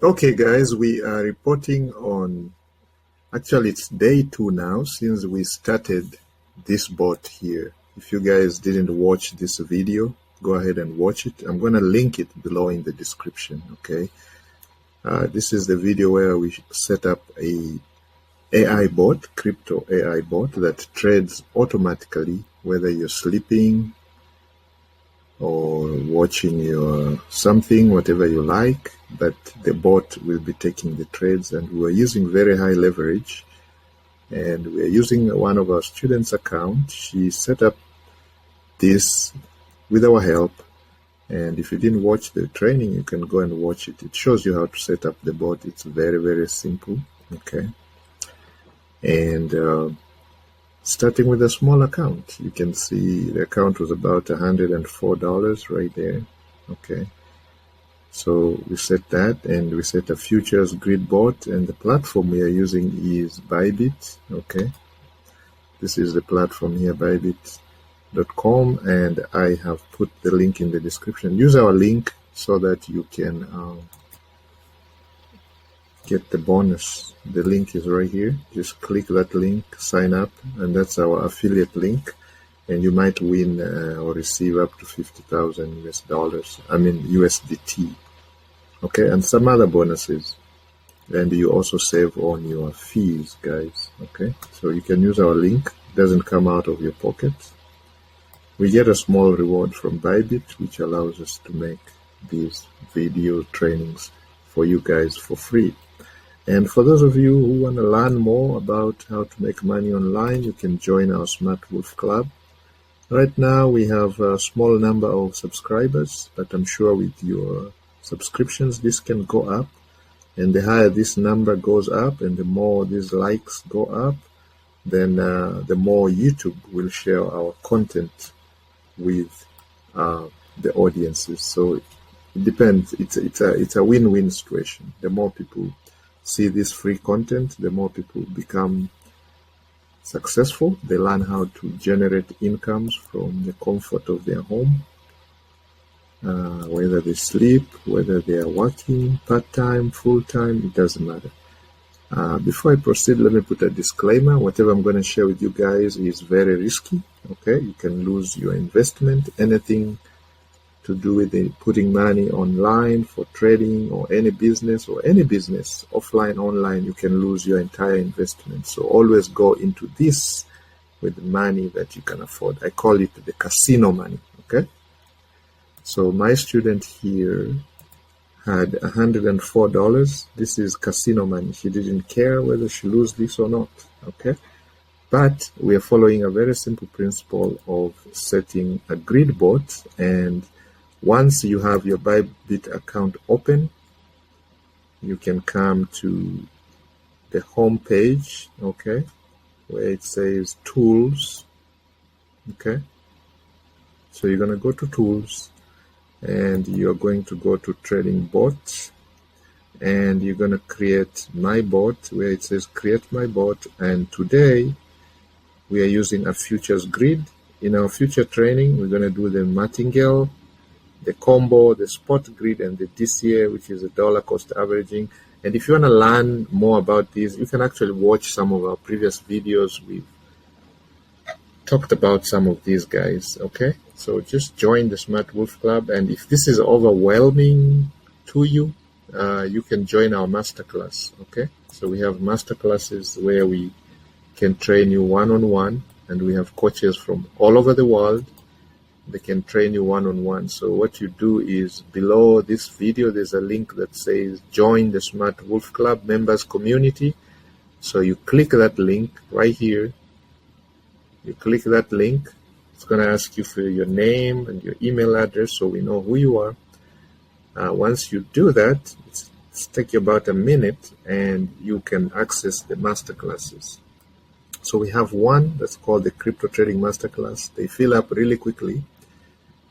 Okay, guys, we are reporting on, actually, it's day 2 now since we started this bot here. If you guys didn't watch this video, go ahead and watch it. I'm going to link it below in the description, okay? This is the video where we set up a AI bot, crypto AI bot that trades automatically, whether you're sleeping or watching your something, whatever you like, but the bot will be taking the trades. And we're using very high leverage, and we're using one of our students' account. She set up this with our help, and if you didn't watch the training, you can go and watch it. It shows you how to set up the bot. It's very, very simple, okay? And starting with a small account, you can see the account was about $104 right there, okay? So we set that, and we set a futures grid bot, and the platform we are using is Bybit, okay? This is the platform here, bybit.com, and I have put the link in the description. Use our link so that you can get the bonus. The link is right here. Just click that link, sign up, and that's our affiliate link, and you might win or receive up to 50,000 US dollars, I mean USDT, okay, and some other bonuses. And you also save on your fees, guys, okay? So you can use our link. It doesn't come out of your pocket. We get a small reward from Bybit, which allows us to make these video trainings for you guys for free. And for those of you who want to learn more about how to make money online, you can join our Smart Wolf Club. Right now we have a small number of subscribers, but I'm sure with your subscriptions this can go up. And the higher this number goes up, and the more these likes go up, then the more YouTube will share our content with the audiences. So it depends. It's a win-win situation. The more people see this free content, the more people become successful. They learn how to generate incomes from the comfort of their home, whether they sleep, whether they are working part-time, full-time, it doesn't matter. Before I proceed, let me put a disclaimer. Whatever I'm going to share with you guys is very risky, okay? You can lose your investment. Anything to do with putting money online for trading or any business, offline, online, you can lose your entire investment. So always go into this with money that you can afford. I call it the casino money, okay? So my student here had $104. This is casino money. She didn't care whether she lose this or not, okay? But we are following a very simple principle of setting a grid bot, and once you have your Bybit account open, you can come to the home page, okay, where it says tools, okay? So you're going to go to tools, and you're going to go to trading bot, and you're going to create my bot where it says create my bot. And today we are using a futures grid. In our future training, we're going to do the martingale, the combo, the spot grid, and the DCA, which is a dollar cost averaging. And if you want to learn more about this, you can actually watch some of our previous videos. We've talked about some of these guys, okay? So just join the Smart Wolf Club, and if this is overwhelming to you, you can join our masterclass, okay? So we have masterclasses where we can train you one-on-one, and we have coaches from all over the world. They can train you one-on-one. So what you do is, below this video, there's a link that says join the Smart Wolf Club members community. So you click that link right here. You click that link. It's going to ask you for your name and your email address so we know who you are. Once you do that, it's take you about a minute, and you can access the masterclasses. So we have one that's called the Crypto Trading Masterclass. They fill up really quickly.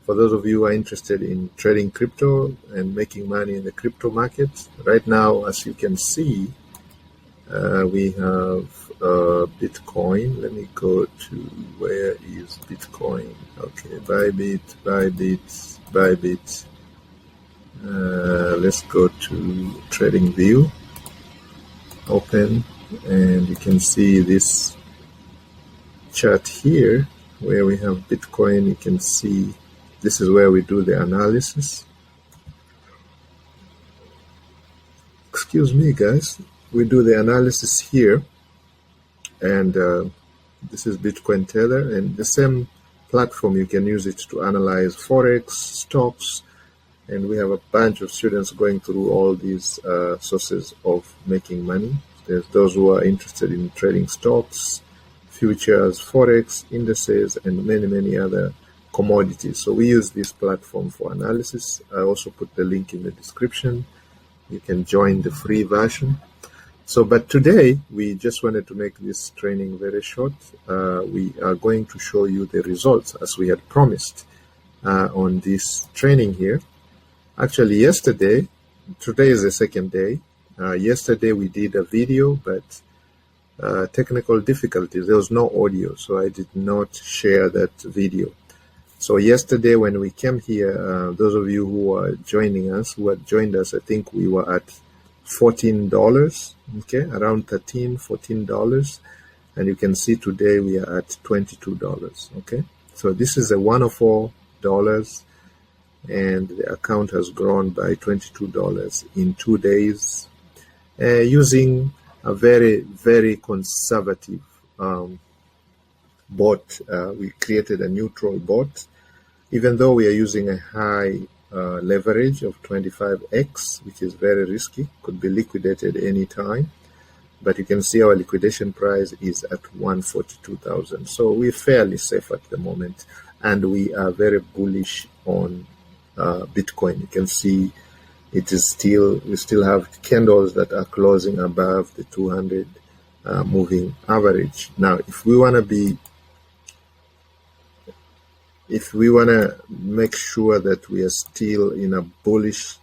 For those of you who are interested in trading crypto and making money in the crypto market, right now, as you can see, we have Bitcoin. Let me go to, where is Bitcoin? Okay, Bybit. Let's go to trading view, open, and you can see this chart here where we have Bitcoin. You can see this is where we do the analysis. Excuse me, guys. We do the analysis here, and this is Bitcoin Tether, and the same platform you can use it to analyze Forex, stocks, and we have a bunch of students going through all these sources of making money. There's those who are interested in trading stocks, futures, Forex, indices, and many other commodities. So we use this platform for analysis. I also put the link in the description. You can join the free version. So, but today we just wanted to make this training very short. We are going to show you the results as we had promised on this training here. Actually, yesterday, today is the second day. Yesterday we did a video, but technical difficulties. There was no audio, so I did not share that video. So yesterday when we came here, those of you who are joining us, who had joined us, I think we were at $14, okay, around $13-14, and you can see today we are at $22, okay. So this is a $104, and the account has grown by $22 in 2 days, using a very conservative bot. We created a neutral bot, even though we are using a high leverage of 25x, which is very risky, could be liquidated anytime. But you can see our liquidation price is at 142,000. So we're fairly safe at the moment, and we are very bullish on Bitcoin. You can see it is we still have candles that are closing above the 200 moving average. Now, if we want to make sure that we are still in a bullish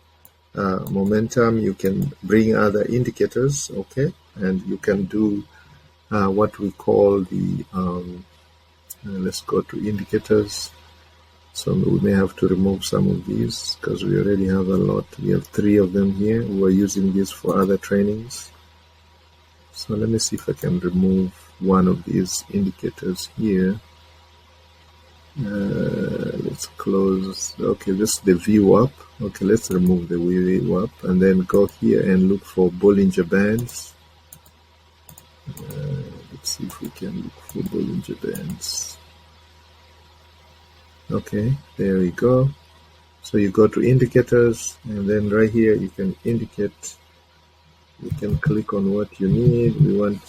momentum, you can bring other indicators, okay, and you can do what we call the let's go to indicators. So we may have to remove some of these because we already have a lot. We have 3 of them here. We're using this for other trainings. So let me see if I can remove one of these indicators here. Let's close. Okay, this is the view up. Okay, let's remove the view up and then go here and look for Bollinger Bands. Let's see if we can look for Bollinger Bands. Okay, there we go. So you go to indicators, and then right here you can indicate, you can click on what you need. We want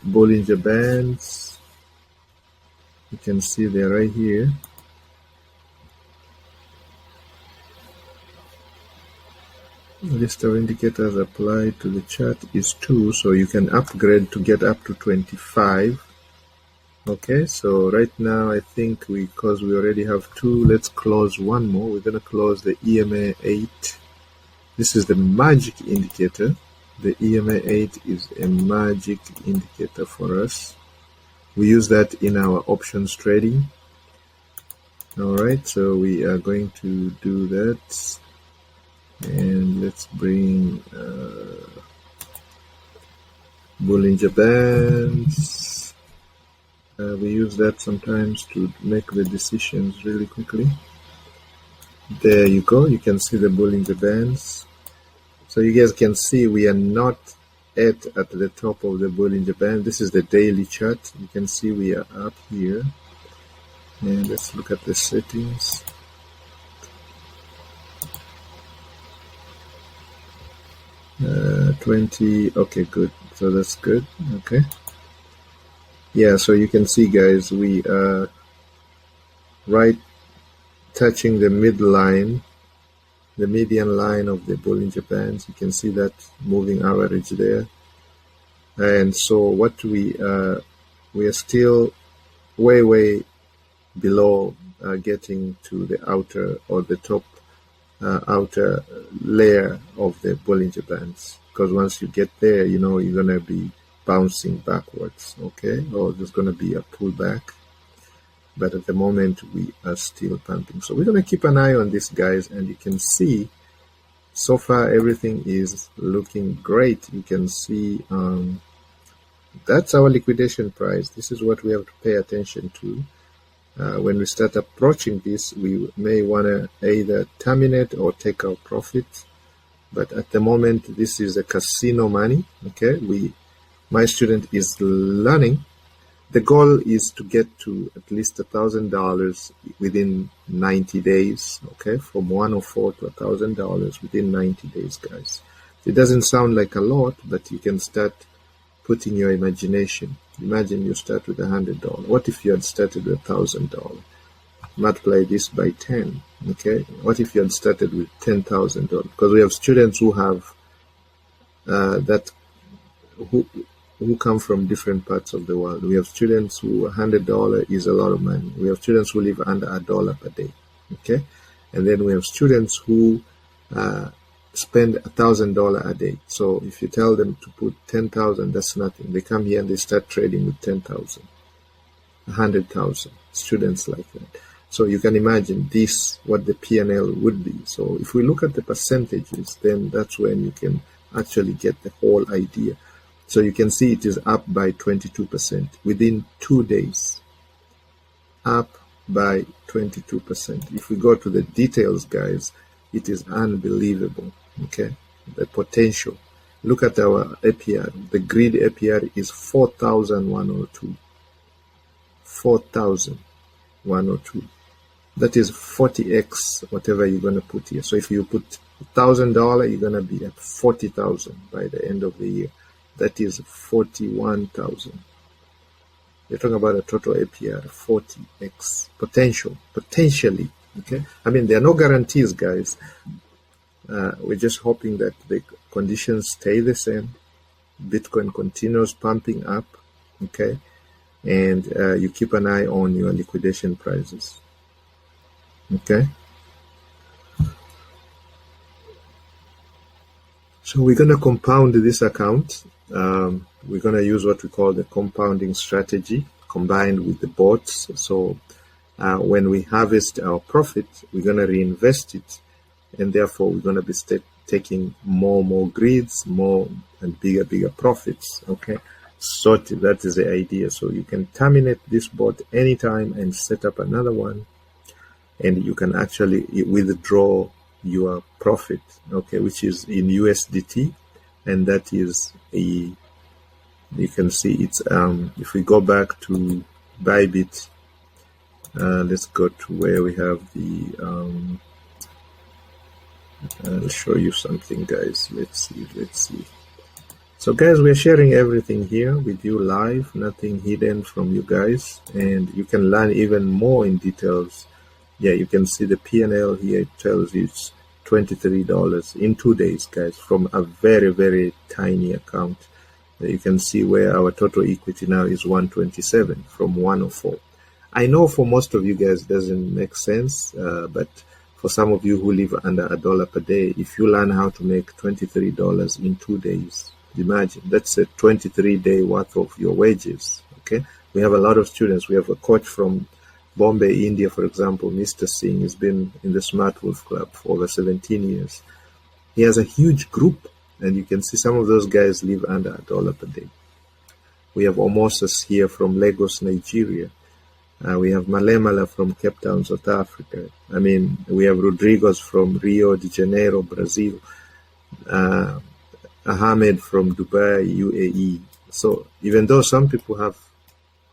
Bollinger Bands. You can see they're right here. List of indicators applied to the chart is 2, so you can upgrade to get up to 25. Okay, so right now I think because we already have 2, let's close one more. We're going to close the EMA 8. This is the magic indicator. The EMA 8 is a magic indicator for us. We use that in our options trading. Alright, so we are going to do that. And let's bring Bollinger Bands. We use that sometimes to make the decisions really quickly. There you go. You can see the Bollinger Bands. So you guys can see we are not at the top of the Bollinger Band. This is the daily chart. You can see we are up here. And let's look at the settings. Uh, 20. Okay, good. So that's good. Okay. Yeah, so you can see, guys, we are right touching the midline, the median line of the Bollinger Bands. You can see that moving average there. And so what we are still way below getting to the outer or the top outer layer of the Bollinger Bands, because once you get there, you know, you're going to be bouncing backwards, okay, or there's going to be a pullback. But at the moment we are still pumping, so we're going to keep an eye on this, guys. And you can see So far, everything is looking great. You can see that's our liquidation price. This is what we have to pay attention to. When we start approaching this, we may want to either terminate or take our profit. But at the moment, this is a casino money. Okay, my student is learning. The goal is to get to at least $1,000 within 90 days. Okay, from 104 to $1,000 within 90 days, guys. It doesn't sound like a lot, but you can start putting your imagination. Imagine you start with $100. What if you had started with $1,000? Multiply this by 10. Okay, what if you had started with $10,000? Because we have students who have who come from different parts of the world. We have students who $100 is a lot of money. We have students who live under $1 per day. Okay, and then we have students who spend $1,000 a day. So if you tell them to put 10,000, that's nothing. They come here and they start trading with 10,000, 100,000. Students like that. So you can imagine this, what the P&L would be. So if we look at the percentages, then that's when you can actually get the whole idea. So you can see it is up by 22% within 2 days. Up by 22%. If we go to the details, guys, it is unbelievable. Okay, the potential. Look at our APR. The grid APR is 4,102. 4,102. That is 40x whatever you're going to put here. So if you put $1,000, you're going to be at 40,000 by the end of the year. That is 41,000. You're talking about a total APR 40x potentially. Okay, I mean, there are no guarantees, guys. We're just hoping that the conditions stay the same. Bitcoin continues pumping up. Okay, and you keep an eye on your liquidation prices. Okay, so we're going to compound this account. We're going to use what we call the compounding strategy combined with the bots. So when we harvest our profit, we're going to reinvest it, and therefore we're going to be taking more grids, more and bigger profits. Okay, so that is the idea. So you can terminate this bot anytime and set up another one, and you can actually withdraw your profit, okay, which is in USDT, and that is you can see it's if we go back to Bybit, let's go to where we have the I'll show you something, guys. Let's see. So guys, we're sharing everything here with you live, nothing hidden from you guys, and you can learn even more in details. Yeah, you can see the P&L here. It tells you it's $23 in 2 days, guys, from a very tiny account. You can see where our total equity now is 127 from 104. I know for most of you guys it doesn't make sense, but for some of you who live under $1 per day, if you learn how to make $23 in 2 days, imagine that's a 23-day worth of your wages. Okay, we have a lot of students. We have a coach from Bombay, India, for example, Mr. Singh. Has been in the Smart Wolf Club for over 17 years. He has a huge group, and you can see some of those guys live under $1 per day. We have Omosas here from Lagos, Nigeria. We have Malemala from Cape Town, South Africa. I mean, we have Rodriguez from Rio de Janeiro, Brazil. Ahmed from Dubai, UAE. So even though some people have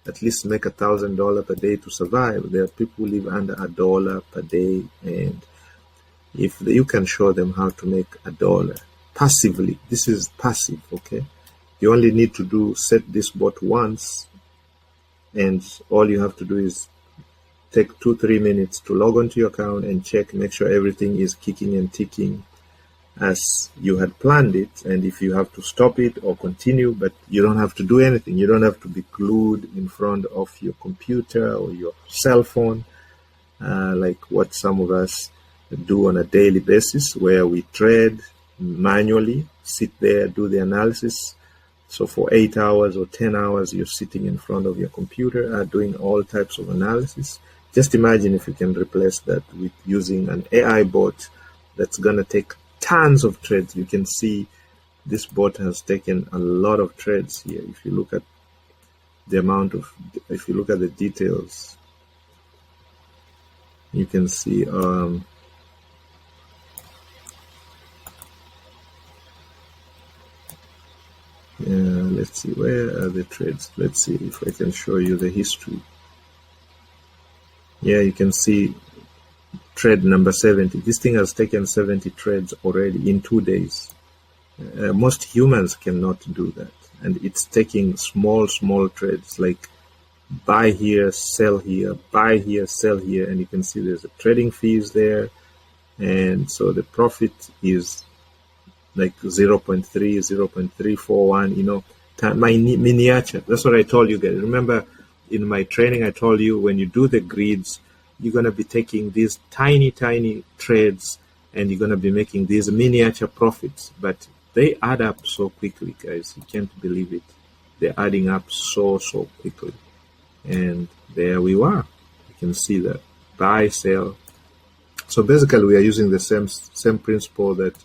at least make $1,000 per day to survive, there are people who live under $1 per day, and if you can show them how to make $1 passively, this is passive. Okay, you only need to set this bot once, and all you have to do is take 2-3 minutes to log onto your account and check, make sure everything is kicking and ticking as you had planned it. And if you have to stop it or continue, but you don't have to do anything. You don't have to be glued in front of your computer or your cell phone, like what some of us do on a daily basis, where we trade manually, sit there, do the analysis. So for 8 hours or 10 hours, you're sitting in front of your computer, doing all types of analysis. Just imagine if you can replace that with using an AI bot that's going to take tons of trades. You can see this bot has taken a lot of trades here. If you look at the amount of, if you look at the details, you can see let's see, where are the trades? Let's see if I can show you the history. Yeah, you can see trade number 70. This thing has taken 70 trades already in 2 days. Most humans cannot do that. And it's taking small trades, like buy here, sell here, buy here, sell here. And you can see there's a trading fees there. And so the profit is like 0.3, 0.341, you know, my miniature. That's what I told you guys. Remember in my training, I told you when you do the grids, you're going to be taking these tiny trades and you're going to be making these miniature profits. But they add up so quickly, guys. You can't believe it. They're adding up so quickly. And there we are. You can see that buy, sell. So basically, we are using the same principle that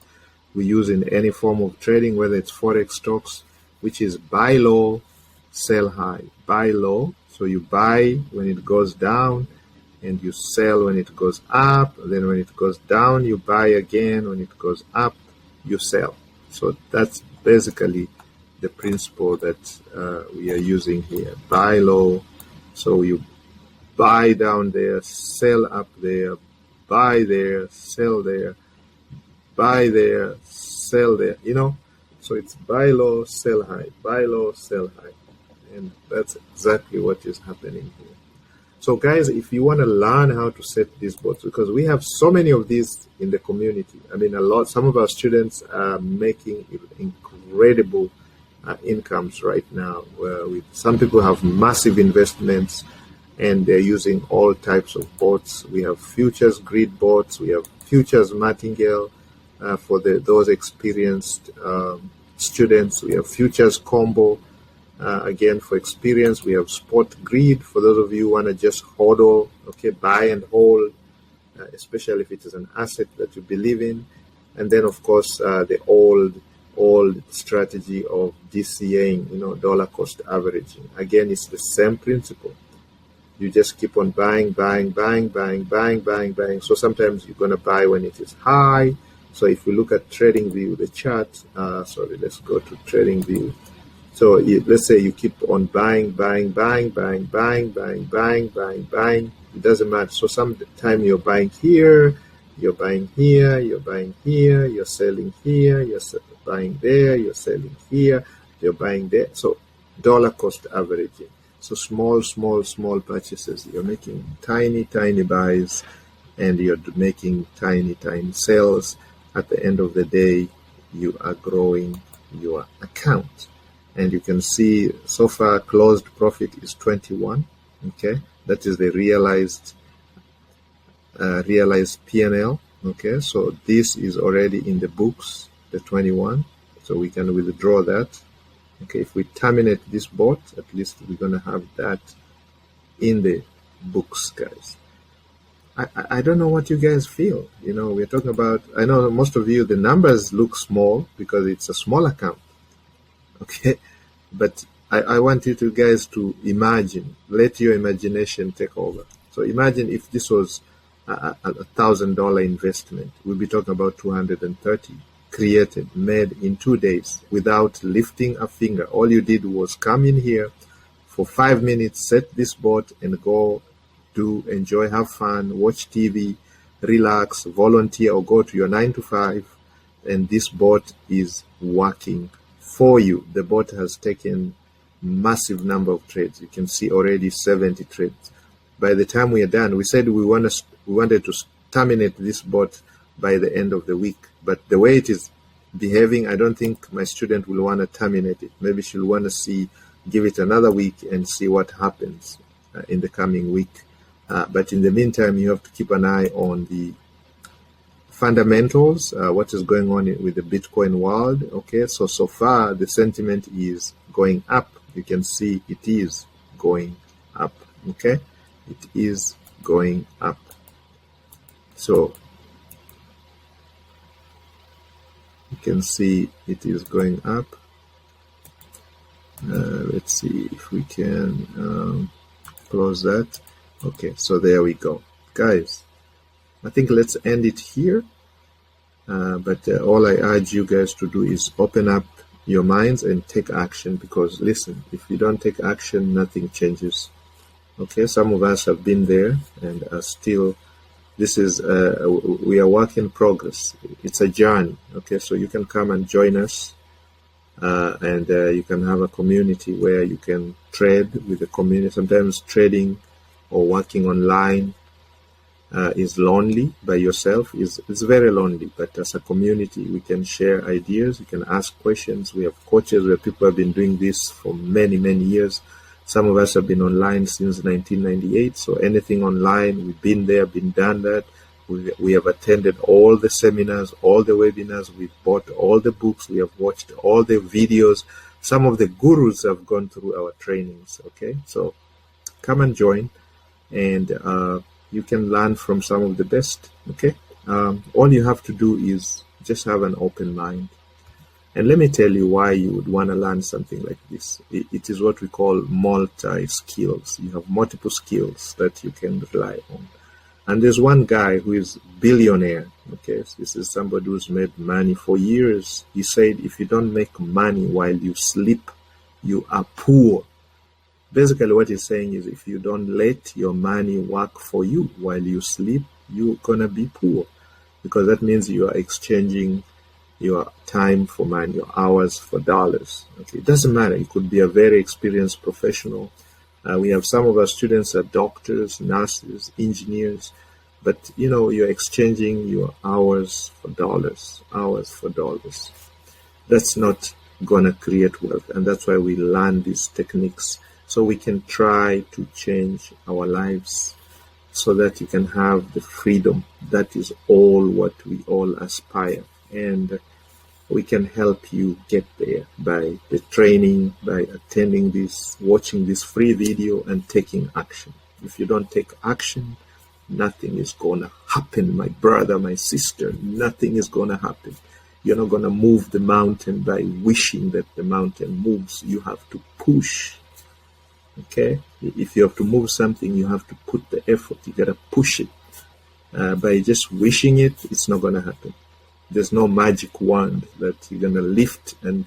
we use in any form of trading, whether it's forex, stocks, which is buy low, sell high. Buy low, so you buy when it goes down, and you sell when it goes up. Then when it goes down, you buy again. When it goes up, you sell. So that's basically the principle that we are using here. Buy low, so you buy down there, sell up there, buy there, sell there, buy there, sell there, you know. So it's buy low, sell high, buy low, sell high. And that's exactly what is happening here. So guys, if you want to learn how to set these bots, because we have so many of these in the community. I mean, some of our students are making incredible incomes right now. Some people have massive investments and they're using all types of bots. We have futures grid bots, we have futures martingale for those experienced students. We have futures combo. Again, for experience, we have spot grid for those of you who want to just hodl, okay, buy and hold, especially if it is an asset that you believe in. And then, of course, the old strategy of DCAing, you know, dollar cost averaging. Again, it's the same principle. You just keep on buying. So sometimes you're going to buy when it is high. So if we look at trading view, the chart, let's go to trading view. So let's say you keep on buying. It doesn't matter. So sometime you're buying here, you're buying here, you're buying here, you're selling here, you're buying there, you're selling here, you're buying there. So dollar cost averaging. So small purchases. You're making tiny buys and you're making tiny sales. At the end of the day, you are growing your account. And you can see so far closed profit is 21. Okay, that is the realized P&L. Okay, so this is already in the books, the 21. So we can withdraw that. Okay, if we terminate this bot, at least we're gonna have that in the books, guys. I don't know what you guys feel. You know, we're talking about, I know most of you, the numbers look small because it's a small account. Okay, but I want you guys to imagine, let your imagination take over. So imagine if this was a $1,000 investment, we'll be talking about 230 created, made in 2 days without lifting a finger. All you did was come in here for 5 minutes, set this bot and go enjoy, have fun, watch TV, relax, volunteer, or go to your 9 to 5, and this bot is working for you. The bot has taken massive number of trades. You can see already 70 trades. By the time we are done, we said we wanted to terminate this bot by the end of the week. But the way it is behaving, I don't think my student will want to terminate it. Maybe she'll want to give it another week and see what happens in the coming week. But in the meantime, you have to keep an eye on the fundamentals, what is going on with the Bitcoin world. Okay, so far the sentiment is going up. You can see it is going up. Okay, it is going up. So can see it is going up. Let's see if we can close that. Okay, so there we go. Guys, I think let's end it here. But all I urge you guys to do is open up your minds and take action, because listen, if you don't take action, nothing changes. Okay, some of us have been there and are still, this is, we are work in progress. It's a journey. Okay, so you can come and join us, and you can have a community where you can trade with the community. Sometimes trading or working online is lonely by yourself. It's very lonely, but as a community, we can share ideas. You can ask questions. We have coaches where people have been doing this for many, many years. Some of us have been online since 1998. So anything online, we've been there, been done that. We have attended all the seminars, all the webinars. We've bought all the books. We have watched all the videos. Some of the gurus have gone through our trainings. Okay, so come and join, and you can learn from some of the best. Okay, all you have to do is just have an open mind. And let me tell you why you would want to learn something like this. It is what we call multi-skills. You have multiple skills that you can rely on. And there's one guy who is billionaire. Okay, so this is somebody who's made money for years. He said, if you don't make money while you sleep, you are poor. Basically what he's saying is, if you don't let your money work for you while you sleep, you're gonna be poor, because that means you are exchanging your time for money, your hours for dollars. Okay, it doesn't matter. You could be a very experienced professional. We have some of our students are doctors, nurses, engineers, but you know, you're exchanging your hours for dollars, hours for dollars. That's not gonna create wealth, and that's why we learn these techniques, so we can try to change our lives so that you can have the freedom. That is all what we all aspire. And we can help you get there by the training, by attending this, watching this free video, and taking action. If you don't take action, nothing is going to happen, my brother, my sister. Nothing is going to happen. You're not going to move the mountain by wishing that the mountain moves. You have to push. Okay? If you have to move something, you have to put the effort. You got to push it. By just wishing it, it's not going to happen. There's no magic wand that you're going to lift and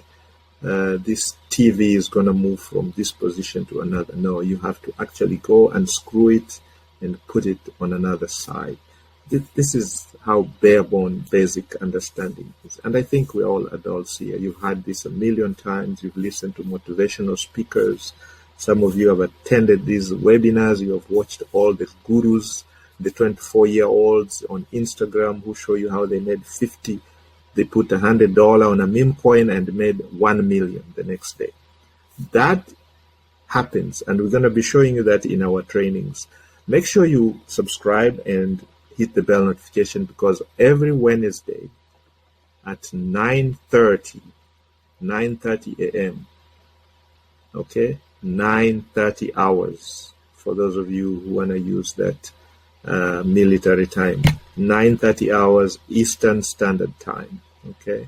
this TV is going to move from this position to another. No, you have to actually go and screw it and put it on another side. This is how bare-bone basic understanding is. And I think we're all adults here. You've heard this a million times. You've listened to motivational speakers. Some of you have attended these webinars. You have watched all the gurus, the 24-year-olds on Instagram who show you how they made 50. They put $100 on a meme coin and made 1 million the next day. That happens, and we're going to be showing you that in our trainings. Make sure you subscribe and hit the bell notification, because every Wednesday at 9:30 a.m., okay, 9:30 hours, for those of you who want to use that military time, 9:30 hours Eastern Standard Time. Okay,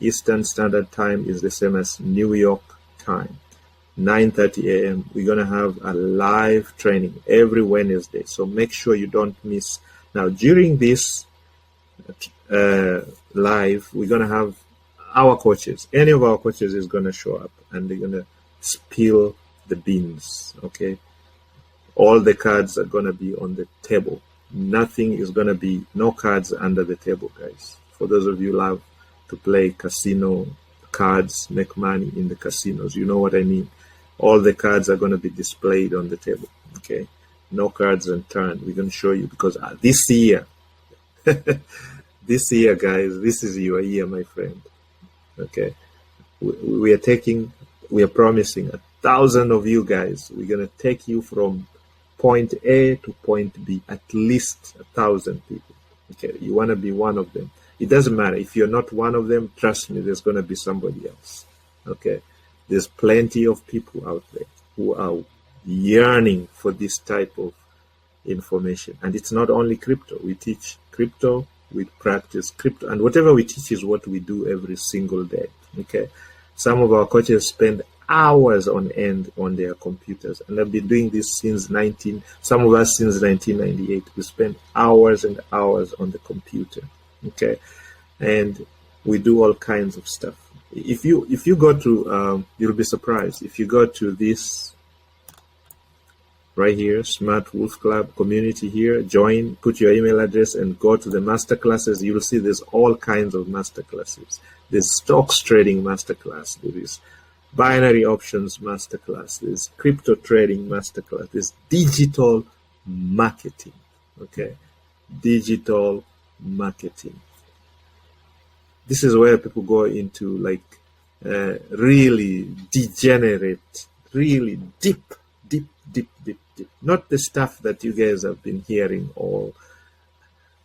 Eastern Standard Time is the same as New York time. 9:30 a.m. we're gonna have a live training every Wednesday, so make sure you don't miss. Now during this live, we're gonna have our coaches. Any of our coaches is gonna show up and they're gonna spill the beans. Okay, all the cards are gonna be on the table. Nothing is gonna be, no cards under the table, guys. For those of you who love to play casino cards, make money in the casinos, you know what I mean. All the cards are gonna be displayed on the table. Okay, no cards unturned. We're gonna show you, because this year, this year, guys, this is your year, my friend. Okay, we are promising 1,000 of you guys. We're gonna take you from point A to point B, at least 1,000 people. Okay, you want to be one of them. It doesn't matter if you're not one of them. Trust me, there's going to be somebody else. Okay, there's plenty of people out there who are yearning for this type of information. And it's not only crypto. We teach crypto, we practice crypto, and whatever we teach is what we do every single day. Okay, some of our coaches spend hours on end on their computers, and I've been doing this since some of us since 1998. We spend hours and hours on the computer. Okay, and we do all kinds of stuff. If you go to you'll be surprised if you go to this right here, Smart Wolf Club community here, join, put your email address and go to the masterclasses. You will see there's all kinds of masterclasses. There's stocks trading masterclass, there is binary options masterclass, there's crypto trading masterclass, there's digital marketing. Okay, digital marketing. This is where people go into like really degenerate, really deep. Not the stuff that you guys have been hearing all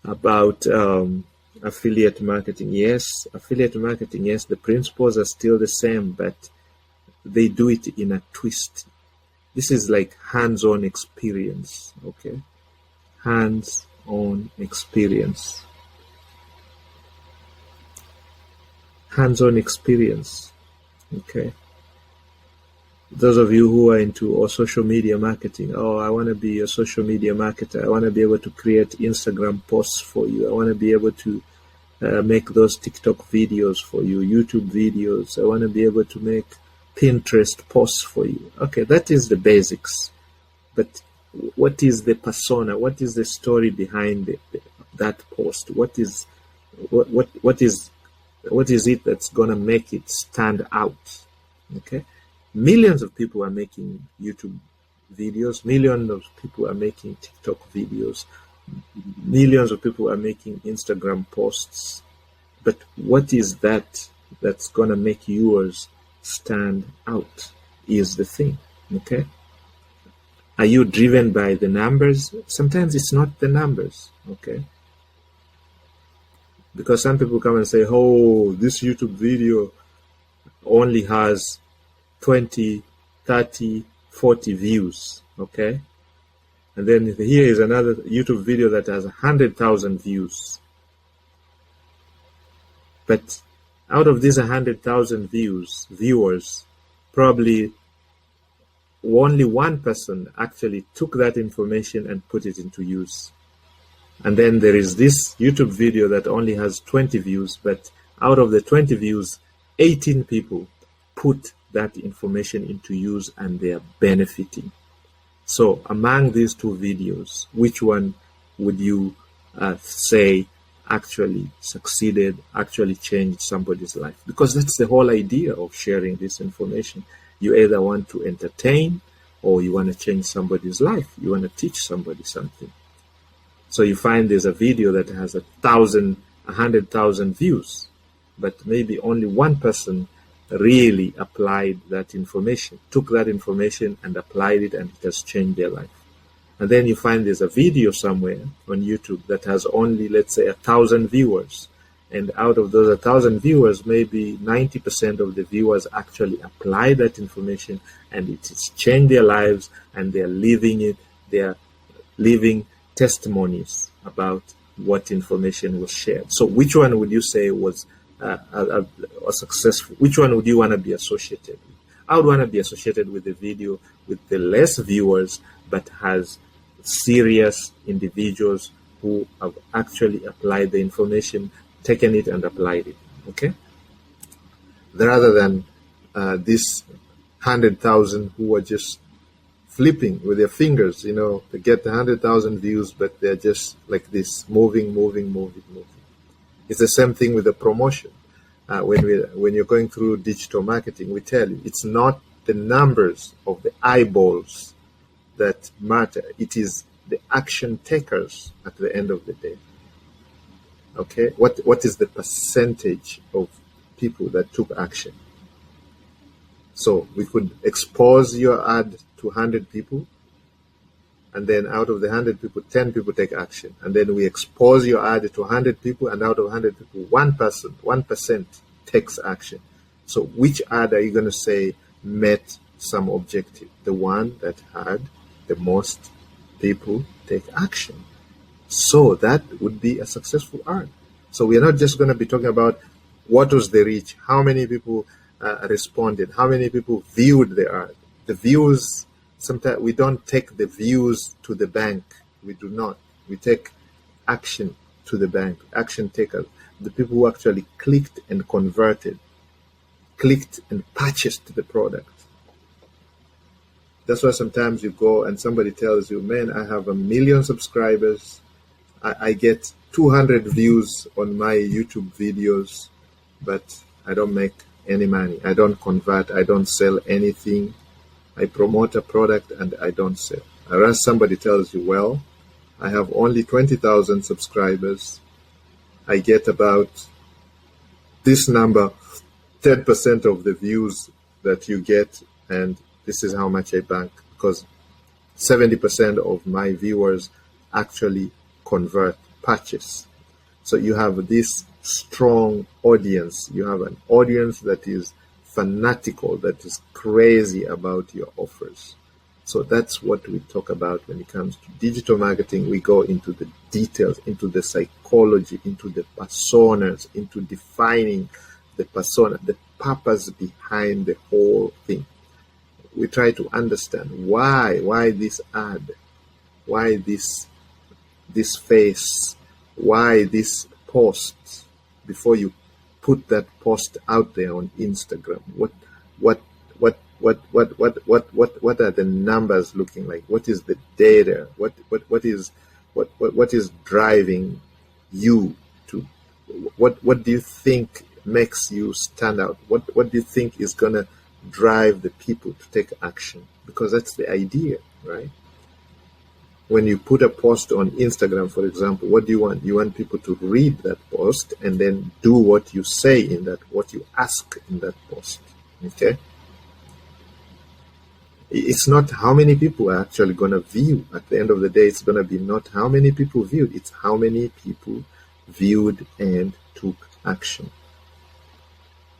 about. Affiliate marketing. Yes, affiliate marketing. Yes, the principles are still the same, but they do it in a twist. This is like hands-on experience. Okay, hands-on experience. Hands-on experience. Okay. Those of you who are into social media marketing, I want to be a social media marketer. I want to be able to create Instagram posts for you. I want to be able to make those TikTok videos for you, YouTube videos. I want to be able to make Pinterest posts for you. Okay, that is the basics. But what is the persona? What is the story behind that post? What is it that's going to make it stand out? Okay. Millions of people are making YouTube videos. Millions of people are making TikTok videos. Millions of people are making Instagram posts. But what is that's going to make yours stand out is the thing. Okay? Are you driven by the numbers? Sometimes it's not the numbers. Okay? Because some people come and say, this YouTube video only has 20, 30, 40 views, okay? And then here is another YouTube video that has 100,000 views. But out of these 100,000 viewers, probably only one person actually took that information and put it into use. And then there is this YouTube video that only has 20 views, but out of the 20 views, 18 people put that information into use and they are benefiting. So among these two videos, which one would you say actually succeeded, actually changed somebody's life? Because that's the whole idea of sharing this information. You either want to entertain or you want to change somebody's life. You want to teach somebody something. So you find there's a video that has 100,000 views, but maybe only one person really applied that information, took that information and applied it, and it has changed their life. And then you find there's a video somewhere on YouTube that has only, let's say, 1,000 viewers. And out of those 1,000 viewers, maybe 90% of the viewers actually apply that information and it has changed their lives, and they're living it. They're living testimonies about what information was shared. So which one would you say was a successful? Which one would you want to be associated with? I would want to be associated with the video with the less viewers, but has serious individuals who have actually applied the information, taken it and applied it. Okay, rather than this 100,000 who are just flipping with their fingers. They get 100,000 views, but they're just like this, moving. It's the same thing with the promotion. When you're going through digital marketing, we tell you it's not the numbers of the eyeballs that matter. It is the action takers at the end of the day. Okay, what is the percentage of people that took action? So we could expose your ad to 100 people, and then out of the 100 people, 10 people take action. And then we expose your ad to 100 people, and out of 100 people, 1% takes action. So which ad are you going to say met some objective? The one that had the most people take action. So that would be a successful ad. So we're not just going to be talking about what was the reach, how many people responded, how many people viewed the ad. The views, sometimes we don't take the views to the bank. We do not. We take action to the bank, action takers, the people who actually clicked and converted, clicked and purchased the product. That's why sometimes you go and somebody tells you, man, I have 1 million subscribers. I get 200 views on my YouTube videos, but I don't make any money. I don't convert. I don't sell anything. I promote a product and I don't sell. Whereas somebody tells you, well, I have only 20,000 subscribers. I get about this number, 10% of the views that you get, and this is how much I bank, because 70% of my viewers actually convert, purchase. So you have this strong audience. You have an audience that is fanatical, that is crazy about your offers. So that's what we talk about when it comes to digital marketing. We go into the details, into the psychology, into the personas, into defining the persona, the purpose behind the whole thing. We try to understand why this ad, why this face, why this post, before you put that post out there on Instagram. What are the numbers looking like? What is the data? What is driving you to what do you think makes you stand out? What do you think is gonna drive the people to take action? Because that's the idea, right? When you put a post on Instagram, for example, what do you want? You want people to read that post and then do what you say in that, what you ask in that post. Okay? It's not how many people are actually going to view. At the end of the day, it's going to be not how many people viewed, it's how many people viewed and took action.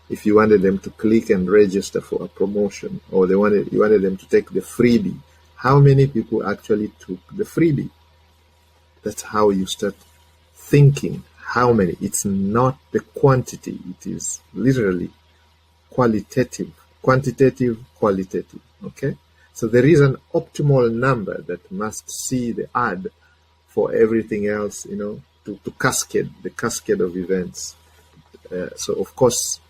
If you wanted them to click and register for a promotion, or you wanted them to take the freebie, how many people actually took the freebie? That's how you start thinking. How many? It's not the quantity. It is literally qualitative, quantitative, qualitative. Okay? So there is an optimal number that must see the ad for everything else, to cascade, the cascade of events. So of course,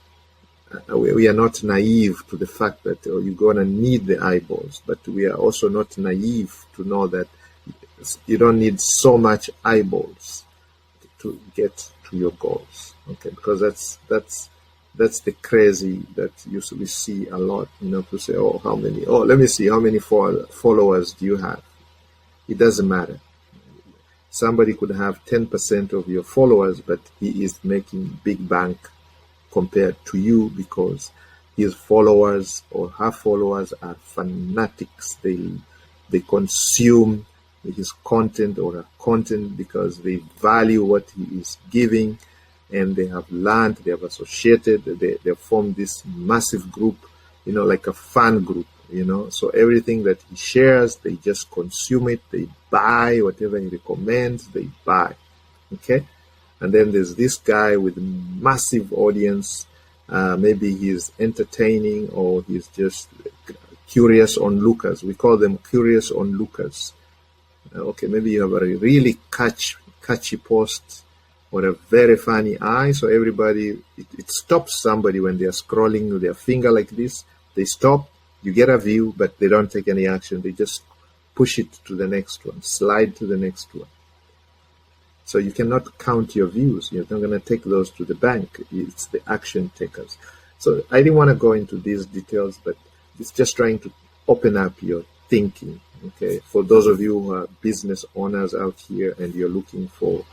we are not naive to the fact that you're going to need the eyeballs, but we are also not naive to know that you don't need so much eyeballs to get to your goals. Okay, because that's the crazy that we see a lot. To say, let me see how many followers do you have. It doesn't matter. Somebody could have 10% of your followers, but he is making big bank compared to you because his followers or her followers are fanatics. They consume his content or her content because they value what he is giving, and they have learned, they have associated, they have formed this massive group, like a fan group, So everything that he shares, they just consume it, they buy whatever he recommends, they buy. Okay? And then there's this guy with a massive audience. Maybe he's entertaining or he's just curious onlookers. We call them curious onlookers. Okay, maybe you have a really catchy post or a very funny eye. So everybody, it stops somebody when they are scrolling with their finger like this. They stop, you get a view, but they don't take any action. They just push it to the next one, slide to the next one. So you cannot count your views. You're not going to take those to the bank. It's the action takers. So I didn't want to go into these details, but it's just trying to open up your thinking. Okay, for those of you who are business owners out here and you're looking for,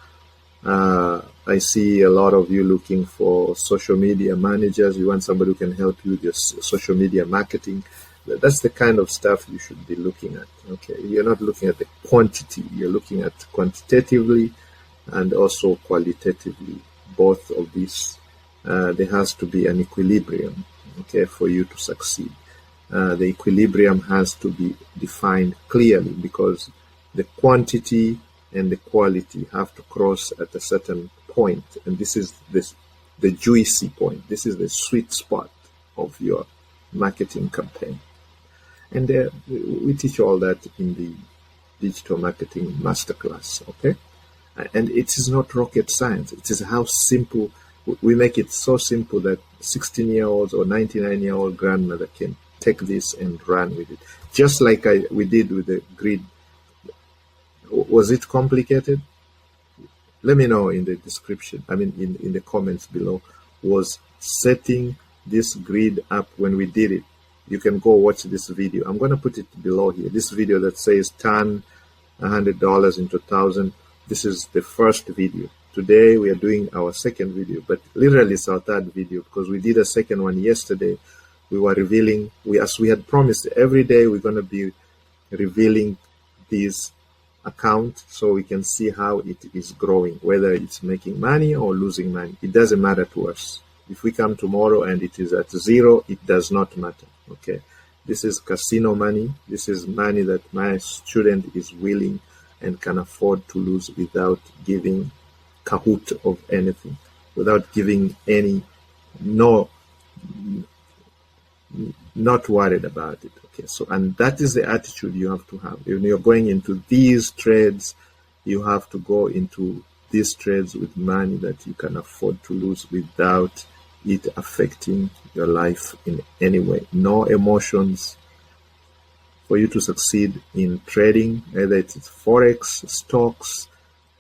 I see a lot of you looking for social media managers. You want somebody who can help you with your social media marketing. That's the kind of stuff you should be looking at. Okay, you're not looking at the quantity. You're looking at quantitatively and also qualitatively. Both of these, there has to be an equilibrium, okay, for you to succeed. The equilibrium has to be defined clearly, because the quantity and the quality have to cross at a certain point, and this is the juicy point. This is the sweet spot of your marketing campaign. And we teach all that in the digital marketing masterclass, okay? And it is not rocket science. It is how simple, we make it so simple that 16-year-olds or 99-year-old grandmother can take this and run with it. Just like we did with the grid. Was it complicated? Let me know in the description, in the comments below. Was setting this grid up when we did it? You can go watch this video. I'm going to put it below here. This video that says turn $100 into 1,000. This is the first video. Today we are doing our second video, but literally it's our third video because we did a second one yesterday. We were revealing, as we had promised, every day we're going to be revealing these accounts so we can see how it is growing, whether it's making money or losing money. It doesn't matter to us. If we come tomorrow and it is at zero, it does not matter. Okay, this is casino money. This is money that my student is willing and can afford to lose without giving cahoot of anything, without giving any, not worried about it. Okay, so, and that is the attitude you have to have. When you're going into these trades, you have to go into these trades with money that you can afford to lose without it affecting your life in any way. No emotions. For you to succeed in trading, either it's forex, stocks,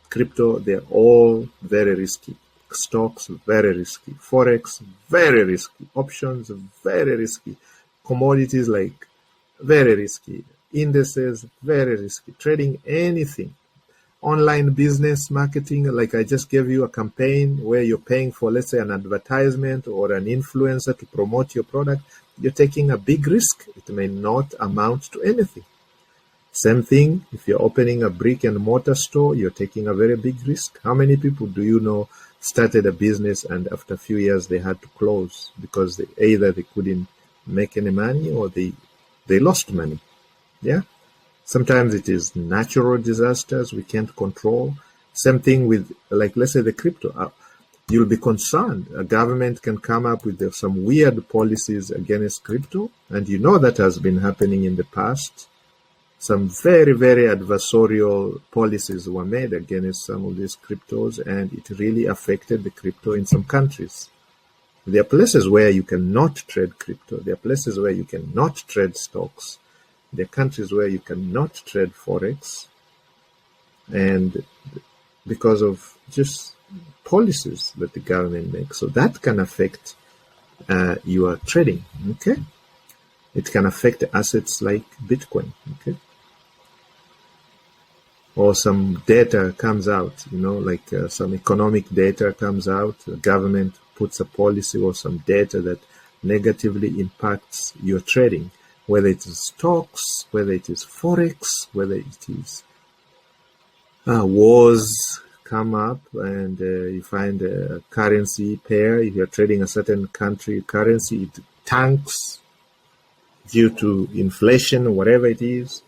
crypto, they're all very risky. Stocks, very risky. Forex, very risky. Options, very risky. Commodities, like, very risky. Indices, very risky. Trading anything. Online business marketing, like I just gave you a campaign where you're paying for, let's say, an advertisement or an influencer to promote your product. You're taking a big risk. It may not amount to anything. Same thing, if you're opening a brick and mortar store, you're taking a very big risk. How many people do you know started a business and after a few years they had to close because either they couldn't make any money or they lost money? Yeah. Sometimes it is natural disasters we can't control. Same thing with, like, let's say the crypto. You'll be concerned. A government can come up with some weird policies against crypto, and you know that has been happening in the past. Some very, very adversarial policies were made against some of these cryptos, and it really affected the crypto in some countries. There are places where you cannot trade crypto. There are places where you cannot trade stocks. There are countries where you cannot trade forex, and because of just policies that the government makes. So that can affect your trading. Okay, it can affect assets like Bitcoin. Okay, or some data comes out, like some economic data comes out. The government puts a policy or some data that negatively impacts your trading, whether it is stocks, whether it is forex, whether it is wars come up and you find a currency pair. If you're trading a certain country currency, it tanks due to inflation or whatever it is,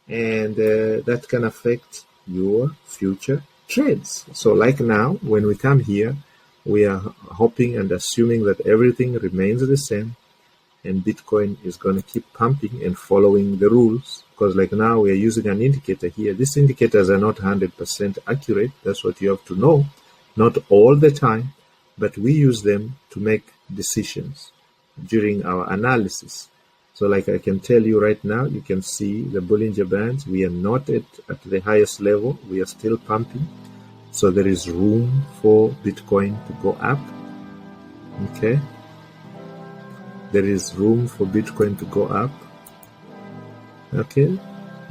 and that can affect your future trades. So like now, when we come here, we are hoping and assuming that everything remains the same and Bitcoin is going to keep pumping and following the rules, because like now we are using an indicator here. These indicators are not 100% accurate. That's what you have to know. Not all the time, but we use them to make decisions during our analysis. So like I can tell you right now, you can see the Bollinger Bands. We are not at the highest level. We are still pumping. So there is room for Bitcoin to go up. Okay. There is room for Bitcoin to go up. Okay.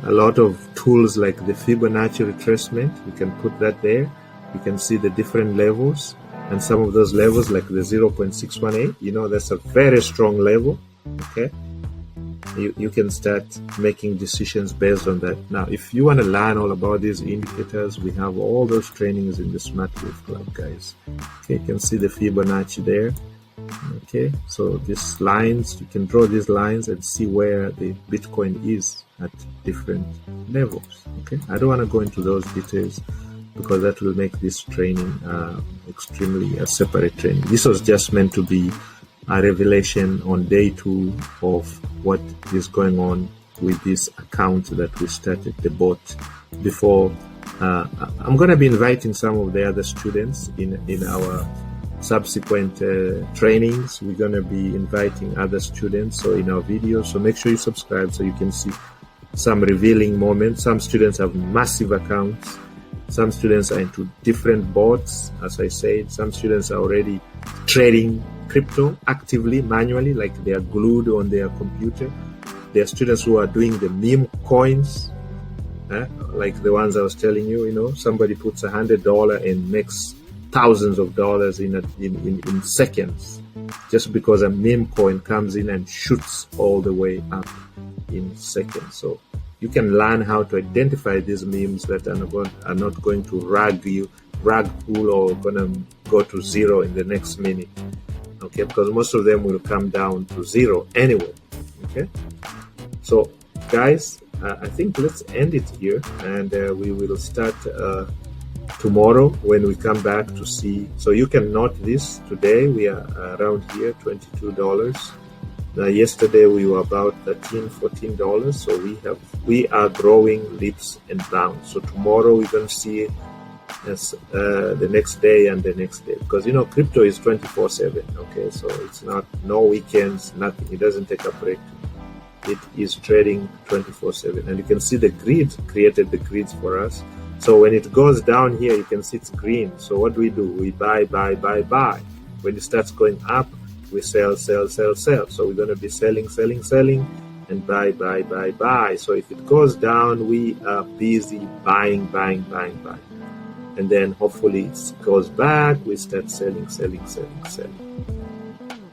A lot of tools like the Fibonacci retracement, we can put that there. You can see the different levels, and some of those levels like the 0.618, that's a very strong level. Okay. You can start making decisions based on that. Now, if you want to learn all about these indicators, we have all those trainings in the Smart Wave Club, guys. Okay, you can see the Fibonacci there. Okay, so these lines, you can draw these lines and see where the Bitcoin is at different levels. Okay, I don't want to go into those details because that will make this training extremely a separate training. This was just meant to be a revelation on day 2 of what is going on with this account that we started, the bot. Before I'm going to be inviting some of the other students in our subsequent trainings. We're going to be inviting other students so in our videos, so make sure you subscribe so you can see some revealing moments. Some students have massive accounts, some students are into different bots. As I said, some students are already trading crypto actively, manually, like they are glued on their computer. There are students who are doing the meme coins, like the ones I was telling you. You know, somebody puts $100 and makes thousands of dollars in seconds, just because a meme coin comes in and shoots all the way up in seconds. So you can learn how to identify these memes that are not going to rag pull or gonna go to zero in the next minute. Okay, because most of them will come down to zero anyway. Okay, so guys, I think let's end it here, and we will start tomorrow when we come back to see. So you can note this. Today we are around here, $22. Yesterday we were about $13-14. So we are growing leaps and bounds. So tomorrow we're going to see as the next day and the next day, because you know crypto is 24/7. Okay, so it's not no weekends, nothing. It doesn't take a break. It is trading 24/7, and you can see the grid created the grids for us. So when it goes down here, you can see it's green. So what do? We buy. When it starts going up, we sell. So we're going to be selling, and buy. So if it goes down, we are busy buying. And then hopefully it goes back, we start selling.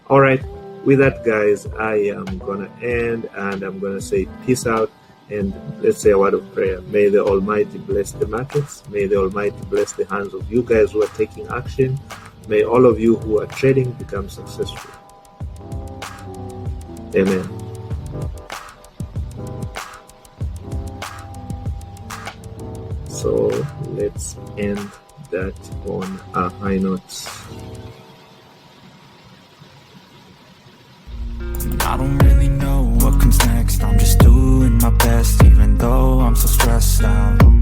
All right, with that, guys, I am going to end, and I'm going to say peace out. And let's say a word of prayer. May the Almighty bless the markets. May the Almighty bless the hands of you guys who are taking action. May all of you who are trading become successful. Amen. So let's end that on a high note. I don't really know what comes next. I'm just doing my best, even though I'm so stressed out.